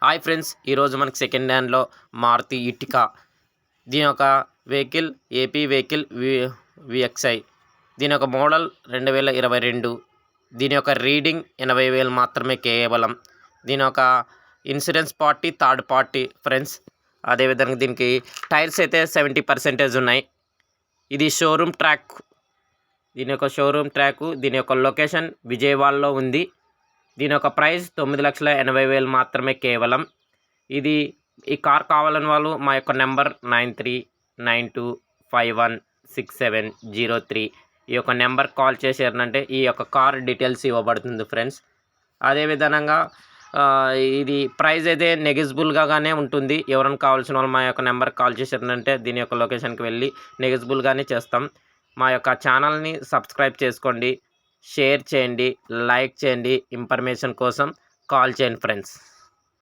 Hi friends, ఈరోజు మనకి second హ్యాండ్లో మారుతి ఇటికా దీని యొక్క వెహికల్ ఏపీ వెహికల్ విఎక్స్ఐ దీని యొక్క మోడల్ 2022. దీని యొక్క రీడింగ్ 80,000 మాత్రమే కేవలం. దీని యొక్క insurance party third party friends. అదేవిధంగా దీనికి టైర్స్ అయితే 70% ఉన్నాయి. ఇది షోరూమ్ ట్రాక్. దీని యొక్క షోరూమ్ ట్రాక్. దీని యొక్క లొకేషన్ విజయవాడలో ఉంది. దీని యొక్క ప్రైస్ 9,80,000 మాత్రమే కేవలం. ఈ కార్ కావాలని వాళ్ళు మా యొక్క నెంబర్ 9392516703 ఈ యొక్క నెంబర్ కాల్ చేశారంటే ఈ యొక్క కార్ డీటెయిల్స్ ఇవ్వబడుతుంది ఫ్రెండ్స్. అదేవిధంగా ఇది ప్రైస్ అయితే నెగిజిబుల్గానే ఉంటుంది. ఎవరైనా కావాల్సిన వాళ్ళు మా యొక్క నెంబర్కి కాల్ చేశారంటే దీని యొక్క లొకేషన్కి వెళ్ళి నెగిజిబుల్గానే చేస్తాం. మా యొక్క ఛానల్ని సబ్స్క్రైబ్ చేసుకోండి, షేర్ చేయండి, లైక్ చేయండి. ఇన్ఫర్మేషన్ కోసం కాల్ చేయండి ఫ్రెండ్స్.